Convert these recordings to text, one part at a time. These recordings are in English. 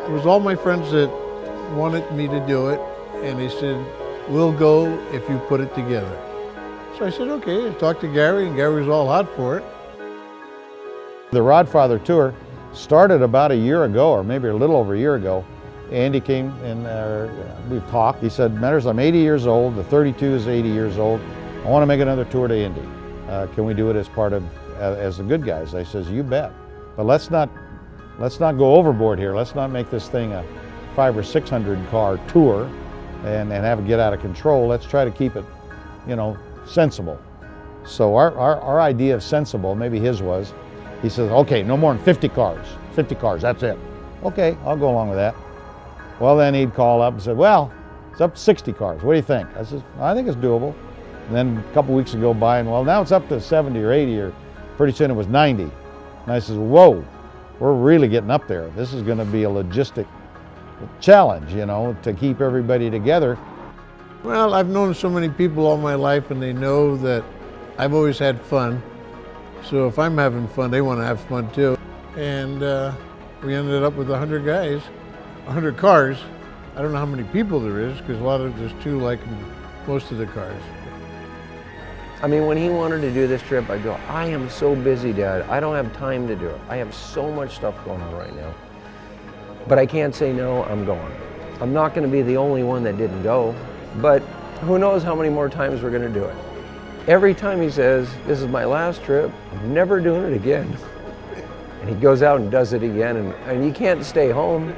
It was all my friends that wanted me to do it, and they said, we'll go if you put it together. So I said, okay, I talked to Gary, and Gary was all hot for it. The Rodfather tour started about a year ago, or maybe a little over a year ago. Andy came and we talked. He said, Meadors, I'm 80 years old, the 32 is 80 years old. I want to make another tour to Indy. Can we do it as part of, as the Goodguys? I says, you bet. But let's not go overboard here. Let's not make this thing a 500 or 600 car tour and have it get out of control. Let's try to keep it, you know, sensible. So our idea of sensible, maybe his was, he says, okay, no more than 50 cars. 50 cars, that's it. Okay, I'll go along with that. Well, then he'd call up and say, well, it's up to 60 cars. What do you think? I said, I think it's doable. And then a couple weeks ago by, and well, now it's up to 70 or 80, or pretty soon it was 90. And I said, whoa, we're really getting up there. This is going to be a logistic challenge, you know, to keep everybody together. Well, I've known so many people all my life, and they know that I've always had fun. So if I'm having fun, they want to have fun too. And we ended up with 100 guys, 100 cars. I don't know how many people there is, because there's two like most of the cars. I mean, when he wanted to do this trip, I go, I am so busy, Dad. I don't have time to do it. I have so much stuff going on right now. But I can't say no, I'm going. I'm not going to be the only one that didn't go, but who knows how many more times we're going to do it. Every time he says, this is my last trip, I'm never doing it again. And he goes out and does it again, and you can't stay home.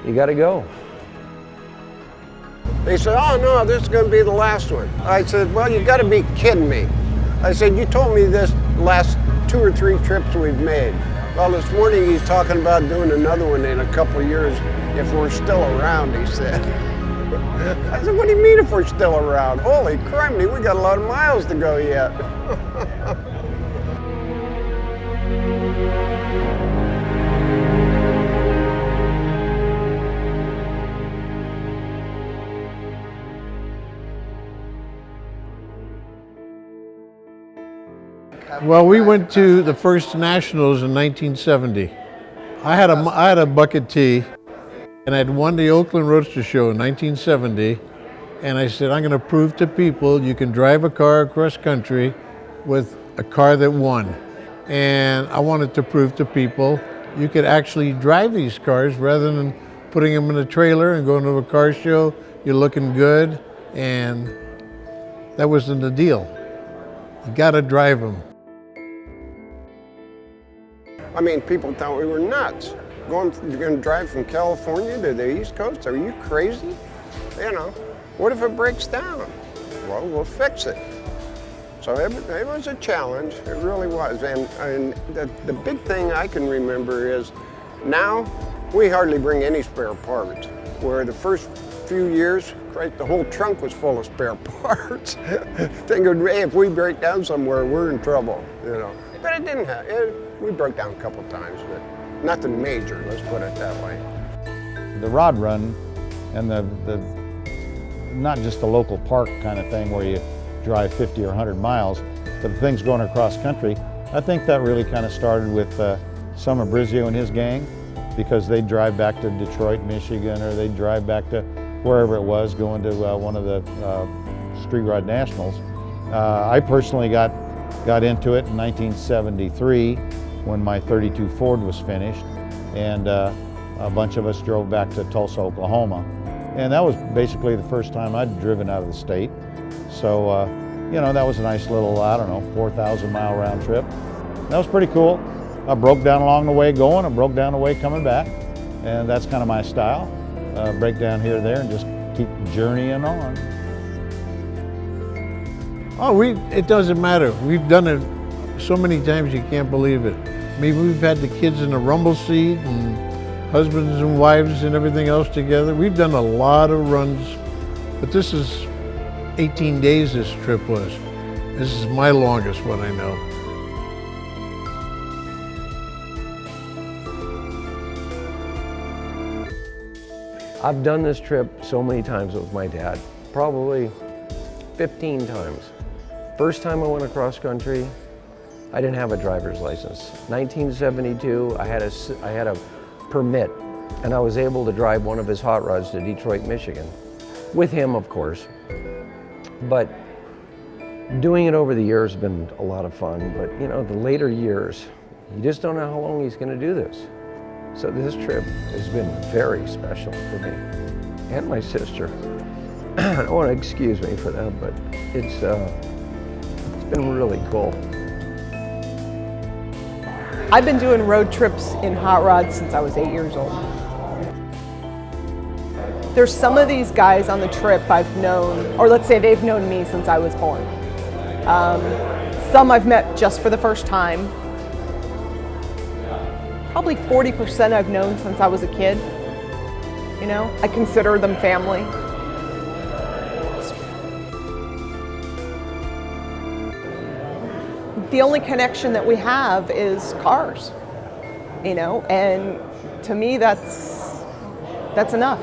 You got to go. They said, oh no, this is going to be the last one. I said, well, you got to be kidding me. I said, you told me this last 2 or 3 trips we've made. Well, this morning he's talking about doing another one in a couple of years if we're still around, he said. I said, what do you mean if we're still around? Holy criminy, we got a lot of miles to go yet. Well, we went to the first Nationals in 1970. I had a bucket tee, and I'd won the Oakland Roadster Show in 1970, and I said, I'm going to prove to people you can drive a car across country with a car that won. And I wanted to prove to people you could actually drive these cars rather than putting them in a trailer and going to a car show. You're looking good, and that wasn't the deal. You got to drive them. I mean, people thought we were nuts. You're going to drive from California to the East Coast? Are you crazy? You know, what if it breaks down? Well, we'll fix it. So it was a challenge, it really was. And the big thing I can remember is now we hardly bring any spare parts. Where the first few years, right, the whole trunk was full of spare parts. Thinking, hey, if we break down somewhere, we're in trouble, you know. But it didn't happen. We broke down a couple times, but nothing major, let's put it that way. The rod run and the not just a local park kind of thing where you drive 50 or 100 miles, but the things going across country, I think that really kind of started with some of Brizio and his gang, because they'd drive back to Detroit, Michigan, or they'd drive back to wherever it was, going to one of the Street Rod Nationals. I personally got into it in 1973 when my 32 Ford was finished, and a bunch of us drove back to Tulsa, Oklahoma. And that was basically the first time I'd driven out of the state. So, you know, that was a nice little, I don't know, 4,000 mile round trip. That was pretty cool. I broke down along the way going, I broke down the way coming back, and that's kind of my style. Break down here or there and just keep journeying on. Oh, it doesn't matter. We've done it so many times you can't believe it. I mean, we've had the kids in the rumble seat and husbands and wives and everything else together. We've done a lot of runs, but this is 18 days this trip was. This is my longest one, I know. I've done this trip so many times with my dad, probably 15 times. First time I went across country, I didn't have a driver's license. 1972, I had a permit And I was able to drive one of his hot rods to Detroit, Michigan, with him, of course. But doing it over the years has been a lot of fun. But you know, the later years, you just don't know how long he's going to do this. So this trip has been very special for me and my sister. I don't want to excuse me for that, but it's been really cool. I've been doing road trips in hot rods since I was 8 years old. There's some of these guys on the trip I've known, or let's say they've known me since I was born. Some I've met just for the first time. Probably 40% I've known since I was a kid. You know, I consider them family. The only connection that we have is cars, you know, and to me that's enough.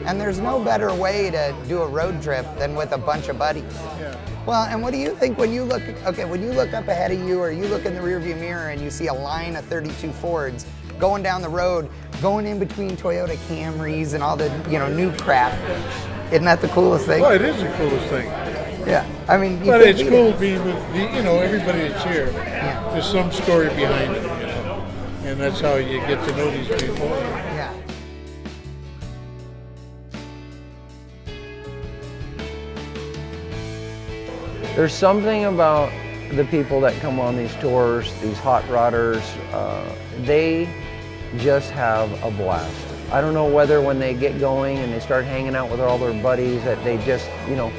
And there's no better way to do a road trip than with a bunch of buddies. Yeah. Well, and what do you think when you look, okay, when you look up ahead of you or you look in the rearview mirror and you see a line of 32 Fords going down the road, going in between Toyota Camrys and all the, you know, new crap. Isn't that the coolest thing? Well, it is the coolest thing. Yeah, I mean, But it's cool being with, you know, everybody that's here. Yeah. There's some story behind it, you know, and that's how you get to know these people. Yeah. There's something about the people that come on these tours, these hot rodders, they just have a blast. I don't know whether when they get going and they start hanging out with all their buddies that they just, you know,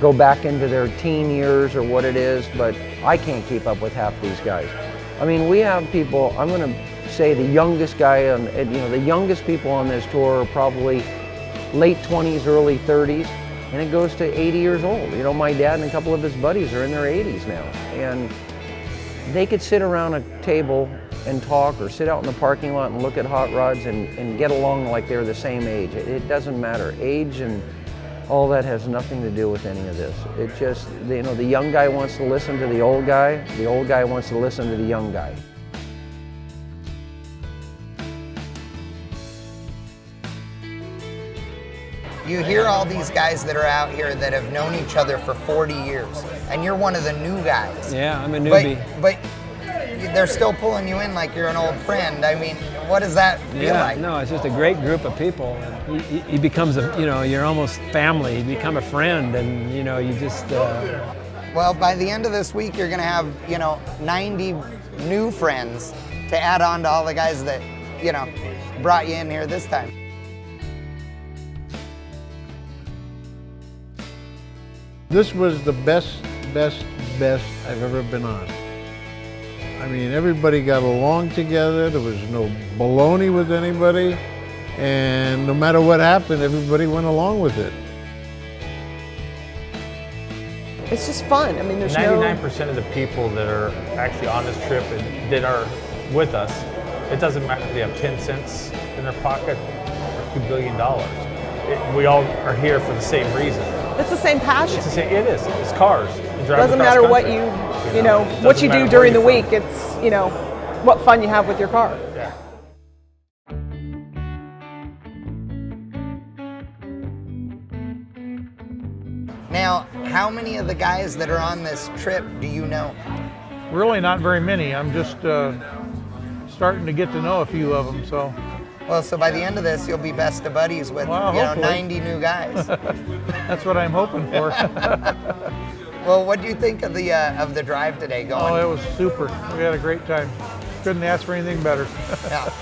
go back into their teen years or what it is, but I can't keep up with half these guys. I mean, we have people, I'm gonna say the youngest guy, on, you know, the youngest people on this tour are probably late 20s, early 30s. And it goes to 80 years old. You know, my dad and a couple of his buddies are in their 80s now. And they could sit around a table and talk or sit out in the parking lot and look at hot rods and get along like they're the same age. It doesn't matter. Age and all that has nothing to do with any of this. It just, you know, the young guy wants to listen to the old guy wants to listen to the young guy. You hear all these guys that are out here that have known each other for 40 years, and you're one of the new guys. Yeah, I'm a newbie. But they're still pulling you in like you're an old friend. I mean, what does that feel like? No, it's just a great group of people. And he becomes a, you know, you're almost family. You become a friend, and you know, you just. Well, by the end of this week, you're gonna have, you know, 90 new friends to add on to all the guys that, you know, brought you in here this time. This was the best I've ever been on. I mean, everybody got along together. There was no baloney with anybody. And no matter what happened, everybody went along with it. It's just fun. I mean, there's 99% of the people that are actually on this trip and that are with us, it doesn't matter if they have 10 cents in their pocket or $2 billion. We all are here for the same reason. It's the same passion. It's the same, it is. It's cars. It doesn't matter what you know, what you do during the week. It's, you know, what fun you have with your car. Yeah. Now, how many of the guys that are on this trip do you know? Really not very many. I'm just starting to get to know a few of them, so. Well, so by the end of this, you'll be best of buddies with, Well, you know, hopefully. 90 new guys. That's what I'm hoping for. Well, what do you think of the drive today going? Oh, it was super. We had a great time. Couldn't ask for anything better. Yeah.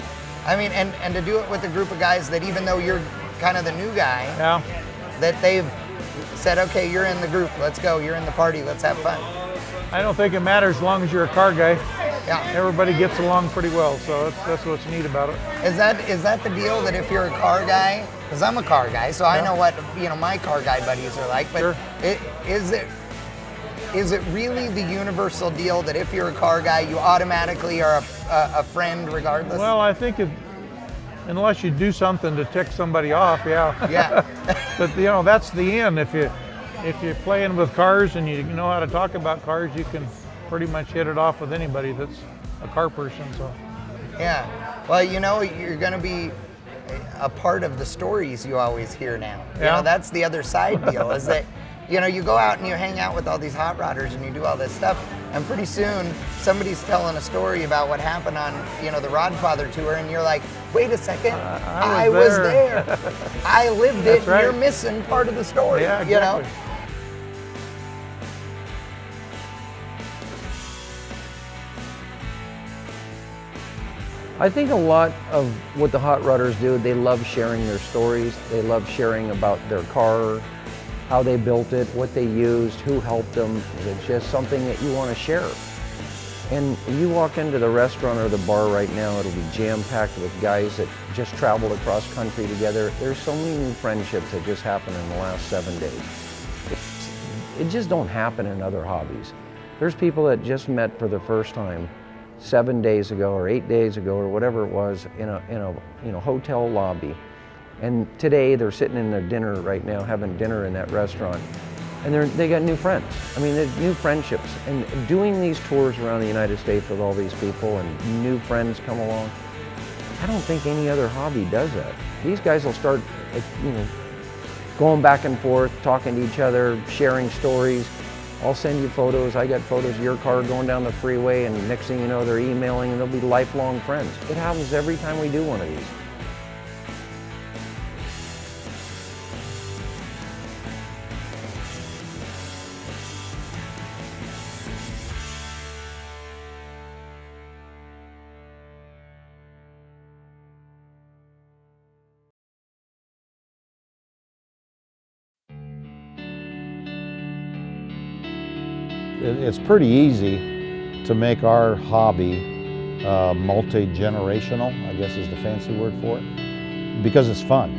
I mean, and to do it with a group of guys that even though you're kind of the new guy, Yeah. that they've said, okay, you're in the group, let's go, you're in the party, let's have fun. I don't think it matters as long as you're a car guy. Yeah. Everybody gets along pretty well, so that's what's neat about it. Is that the deal, that if you're a car guy, because I'm a car guy, so I know what my car guy buddies are like, but Sure. Is it really the universal deal that if you're a car guy, you automatically are a friend regardless? Well, I think unless you do something to tick somebody off, yeah. Yeah. But that's the end. If you're playing with cars and you know how to talk about cars, you can pretty much hit it off with anybody that's a car person. So. Yeah. Well, you're going to be a part of the stories you always hear now. Yeah. That's the other side deal, is that you go out and you hang out with all these hot rodders and you do all this stuff, and pretty soon somebody's telling a story about what happened on the Rodfather tour, and you're like, wait a second, I was there. I lived it. right. You're missing part of the story. Yeah, exactly. I think a lot of what the hot rodders do, they love sharing their stories. They love sharing about their car, how they built it, what they used, who helped them. It's just something that you want to share. And you walk into the restaurant or the bar right now, it'll be jam-packed with guys that just traveled across country together. There's so many new friendships that just happened in the last 7 days. It just don't happen in other hobbies. There's people that just met for the first time 7 days ago or 8 days ago or whatever it was in a hotel lobby. And today they're sitting in their dinner right now, having dinner in that restaurant. And they got new friends. I mean, they're new friendships. And doing these tours around the United States with all these people and new friends come along, I don't think any other hobby does that. These guys will start, going back and forth, talking to each other, sharing stories. I'll send you photos. I got photos of your car going down the freeway, and next thing you know, they're emailing, and they'll be lifelong friends. It happens every time we do one of these. It's pretty easy to make our hobby multi-generational, I guess is the fancy word for it, because it's fun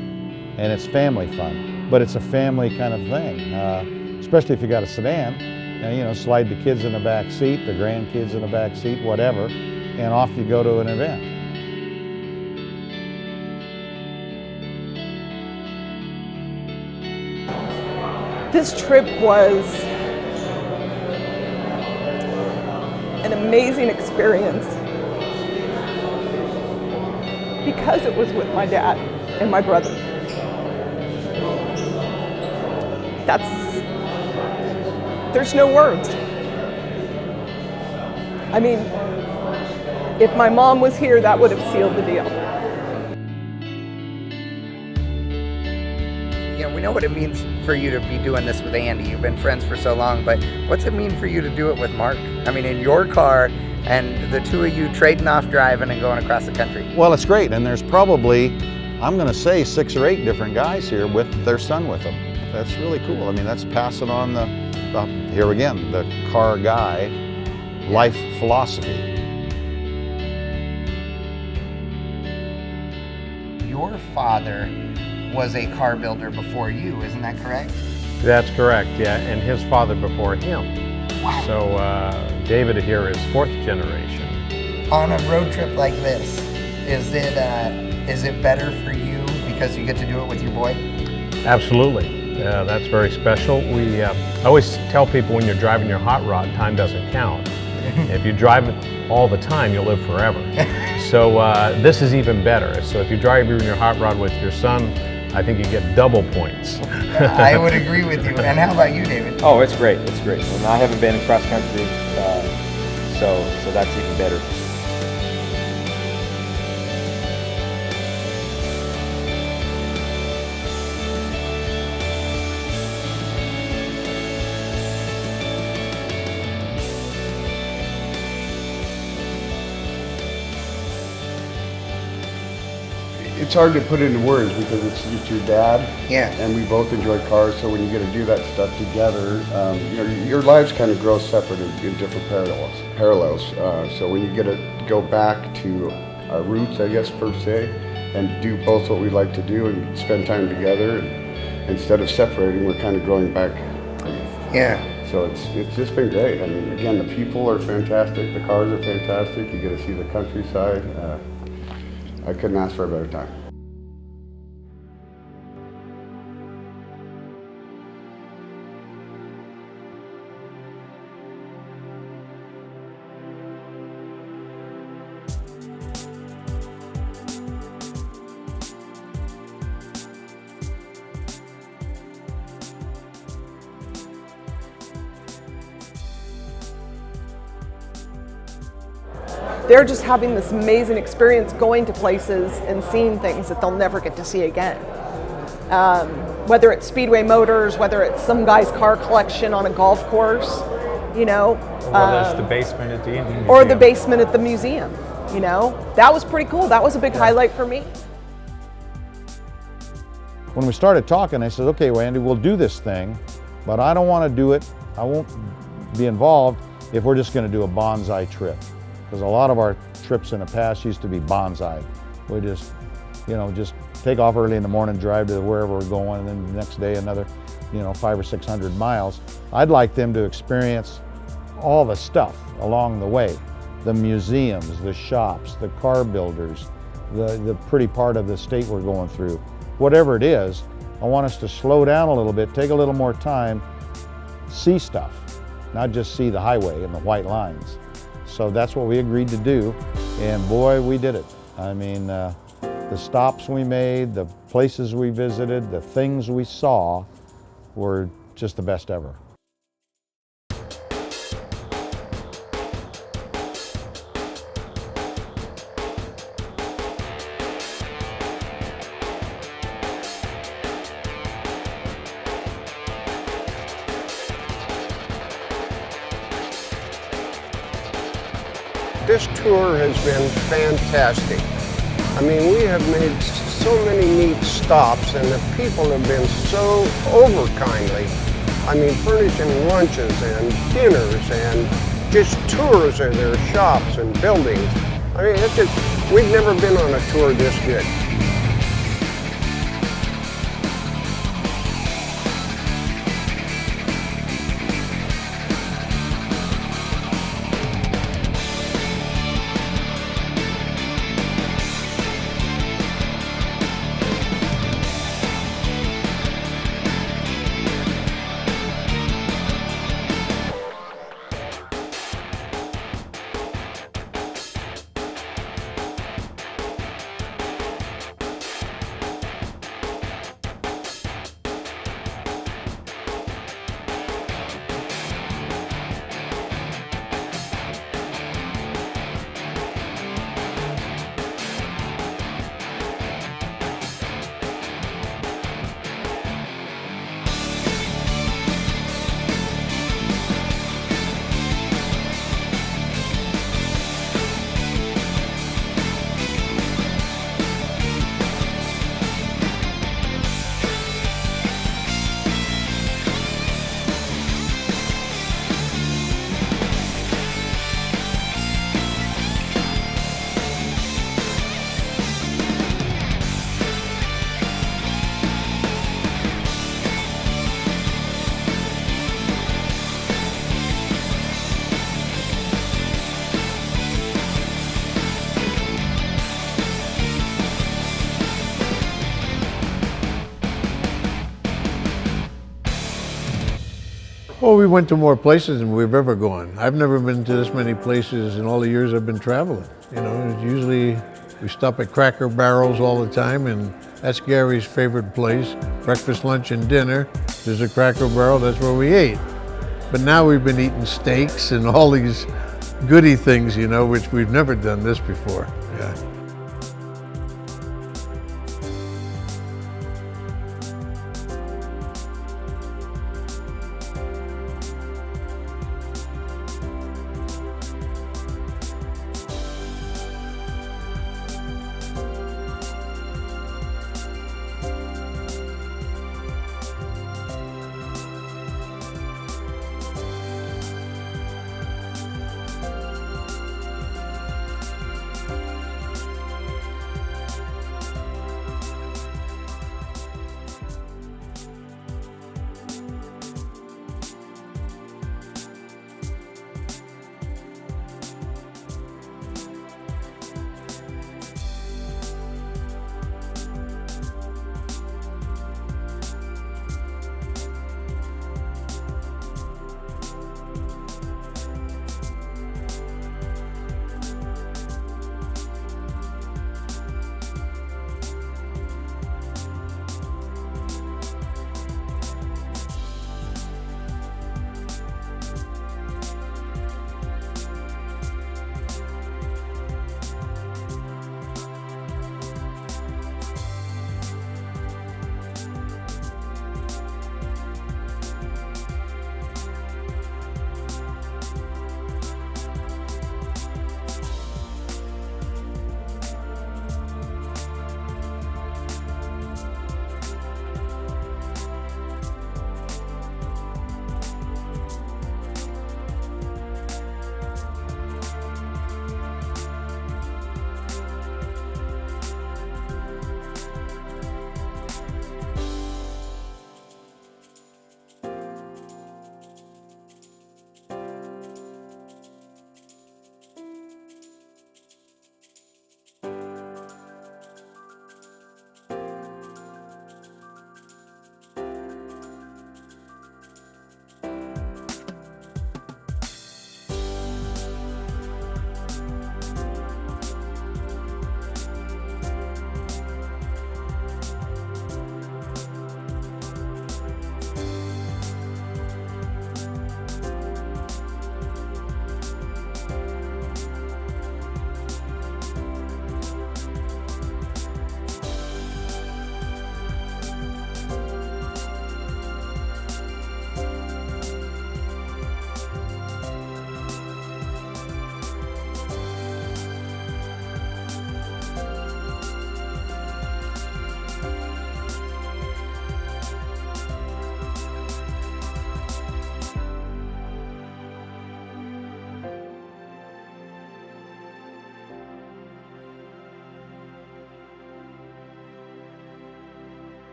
and it's family fun, but it's a family kind of thing, especially if you got a sedan, and, slide the kids in the back seat, the grandkids in the back seat, whatever, and off you go to an event. This trip was an amazing experience because it was with my dad and my brother. There's no words. I mean, if my mom was here, that would have sealed the deal. We know what it means for you to be doing this with Andy. You've been friends for so long, but what's it mean for you to do it with Mark? I mean, in your car, and the two of you trading off driving and going across the country. Well, it's great, and there's probably, I'm going to say 6 or 8 different guys here with their son with them. That's really cool. I mean, that's passing on here again, the car guy life philosophy. Your father was a car builder before you, isn't that correct? That's correct, yeah, and his father before him. Wow. So David here is 4th generation. On a road trip like this, is it better for you because you get to do it with your boy? Absolutely. That's very special. I always tell people when you're driving your hot rod, time doesn't count. If you drive it all the time, you'll live forever. So this is even better. So if you drive your hot rod with your son, I think you get double points. I would agree with you. And how about you, David? Oh, it's great. It's great. And I haven't been cross country, so that's even better. it's hard to put into words because it's your dad. Yeah. And we both enjoy cars, so when you get to do that stuff together, you know, your lives kind of grow separate in different parallels. So when you get to go back to our roots, I guess, per se, and do both what we like to do and spend time together, and instead of separating, we're kind of growing back. Yeah. So it's just been great. I mean, again, the people are fantastic, the cars are fantastic, you get to see the countryside. I couldn't ask for a better time. They're just having this amazing experience going to places and seeing things that they'll never get to see again. Whether it's Speedway Motors, whether it's some guy's car collection on a golf course, you know. Or whether it's the basement at the Indian Museum. Or the basement at the museum, you know. That was pretty cool. That was a big highlight for me. When we started talking, I said, okay, well, Andy, we'll do this thing, but I don't want to do it, I won't be involved if we're just going to do a bonsai trip. Because a lot of our trips in the past used to be bonsai. We just, you know, just take off early in the morning, drive to wherever we're going, and then the next day another, you know, 500 or 600 miles. I'd like them to experience all the stuff along the way. The museums, the shops, the car builders, the pretty part of the state we're going through. Whatever it is, I want us to slow down a little bit, take a little more time, see stuff, not just see the highway and the white lines. So that's what we agreed to do, and boy, we did it. I mean, the stops we made, the places we visited, the things we saw were just the best ever. This tour has been fantastic. I mean, we have made so many neat stops, and the people have been so over-kindly. I mean, furnishing lunches and dinners and just tours of their shops and buildings. I mean, it's just, we've never been on a tour this good. Well, we went to more places than we've ever gone. I've never been to this many places in all the years I've been traveling. You know, usually we stop at Cracker Barrels all the time, and that's Gary's favorite place. Breakfast, lunch, and dinner. There's a Cracker Barrel, that's where we ate. But now we've been eating steaks and all these goody things, you know, which we've never done this before. Yeah.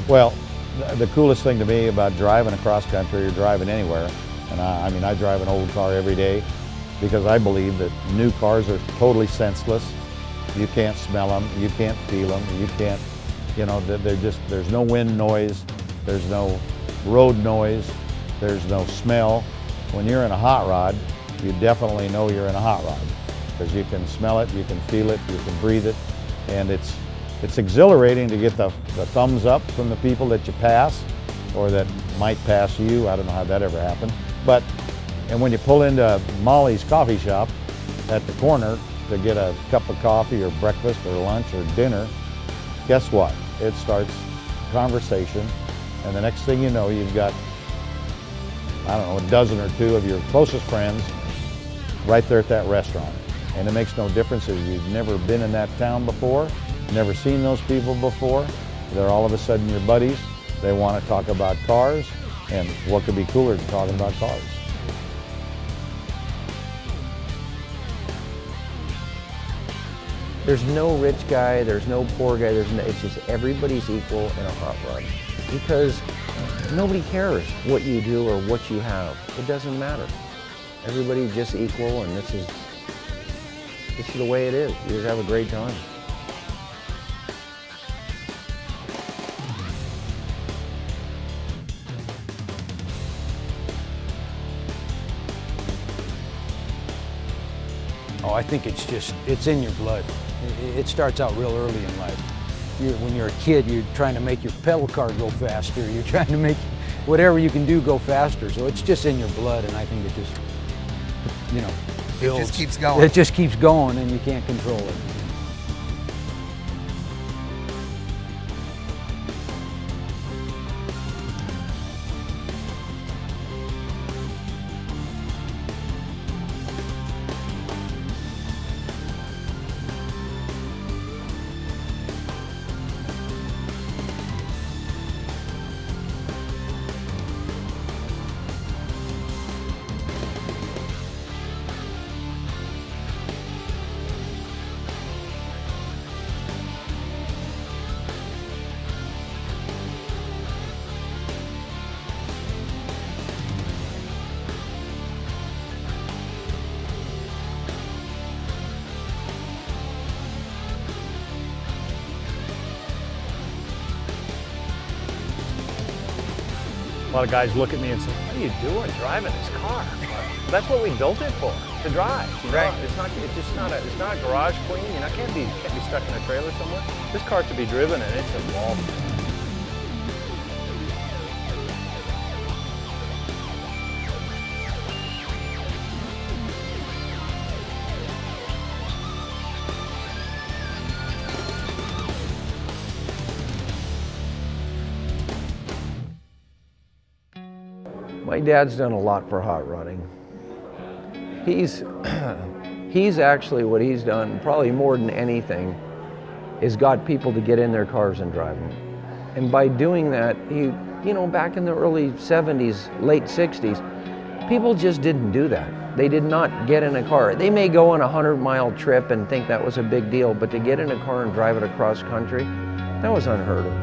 Well, the coolest thing to me about driving across country or driving anywhere, and I mean, I drive an old car every day because I believe that new cars are totally senseless. You can't smell them, you can't feel them, you can't, you know, there's no wind noise, there's no road noise, there's no smell. When you're in a hot rod, you definitely know you're in a hot rod because you can smell it, you can feel it, you can breathe it, and it's exhilarating to get the thumbs up from the people that you pass or that might pass you. I don't know how that ever happened. And when you pull into Molly's coffee shop at the corner to get a cup of coffee or breakfast or lunch or dinner, guess what? It starts conversation, and the next thing you know, you've got, I don't know, a dozen or two of your closest friends right there at that restaurant. And it makes no difference if you've never been in that town before, never seen those people before. They're all of a sudden your buddies. They want to talk about cars, and what could be cooler than talking about cars? There's no rich guy, there's no poor guy, it's just everybody's equal in a hot rod. Because nobody cares what you do or what you have. It doesn't matter. Everybody's just equal, and this is the way it is. You just have a great time. Oh, I think it's in your blood. It starts out real early in life. When you're a kid, you're trying to make your pedal car go faster. You're trying to make whatever you can do go faster. So it's just in your blood, and I think it just, you know, builds. It just keeps going. It just keeps going, and you can't control it. A lot of guys look at me and say, "What are you doing driving this car?" That's what we built it for, to drive. You know? Right. It's not garage queen. You know, can't be stuck in a trailer somewhere. This car's to be driven, and it's involved. My dad's done a lot for hot rodding. He's actually, what he's done, probably more than anything, is got people to get in their cars and drive them. And by doing that, you know, back in the early 70s, late 60s, people just didn't do that. They did not get in a car. They may go on a 100-mile trip and think that was a big deal, but to get in a car and drive it across country, that was unheard of.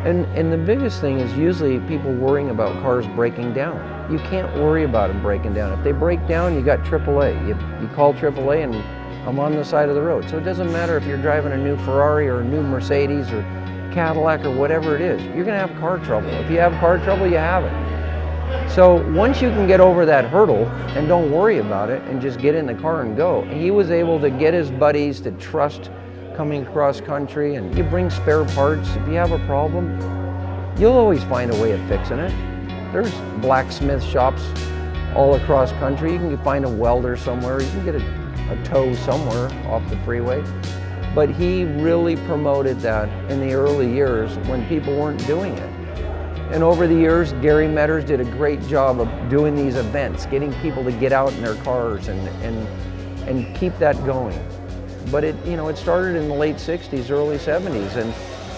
And the biggest thing is usually people worrying about cars breaking down. You can't worry about them breaking down. If they break down, you got AAA. You call AAA and I'm on the side of the road. So it doesn't matter if you're driving a new Ferrari or a new Mercedes or Cadillac or whatever it is. You're gonna have car trouble. If you have car trouble, you have it. So once you can get over that hurdle and don't worry about it and just get in the car and go, he was able to get his buddies to trust coming across country, and you bring spare parts. If you have a problem, you'll always find a way of fixing it. There's blacksmith shops all across country. You can find a welder somewhere. You can get a tow somewhere off the freeway. But he really promoted that in the early years when people weren't doing it. And over the years, Gary Meadors did a great job of doing these events, getting people to get out in their cars and keep that going. but it, you know, it started in the late 60s, early 70s,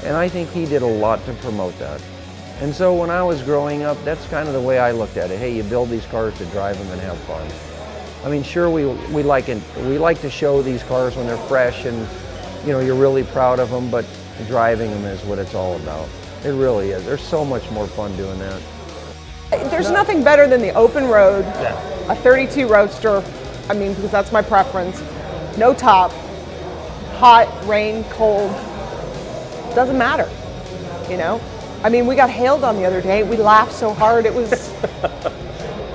and I think he did a lot to promote that. And so when I was growing up, that's kind of the way I looked at it. Hey, you build these cars to drive them and have fun. I mean, sure, we like to show these cars when they're fresh and, you know, you're really proud of them, but driving them is what it's all about. It really is. There's so much more fun doing that. There's nothing better than the open road, a 32 Roadster, I mean, because that's my preference. No top, hot, rain, cold, doesn't matter, you know? I mean, we got hailed on the other day. We laughed so hard. It was,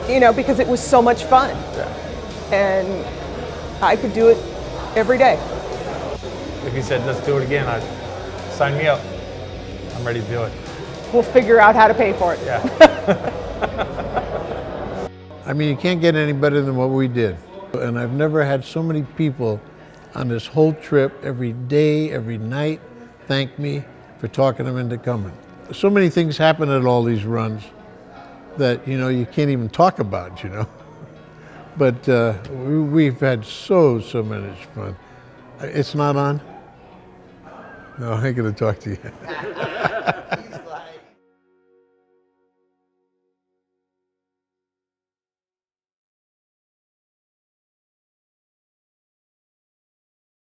you know, because it was so much fun. And I could do it every day. If you said, let's do it again, I'd sign me up. I'm ready to do it. We'll figure out how to pay for it. Yeah. I mean, you can't get any better than what we did. And I've never had so many people on this whole trip, every day, every night, thank me for talking them into coming. So many things happen at all these runs that, you know, you can't even talk about, you know. But we've had so much fun. It's not on? No, I ain't gonna talk to you.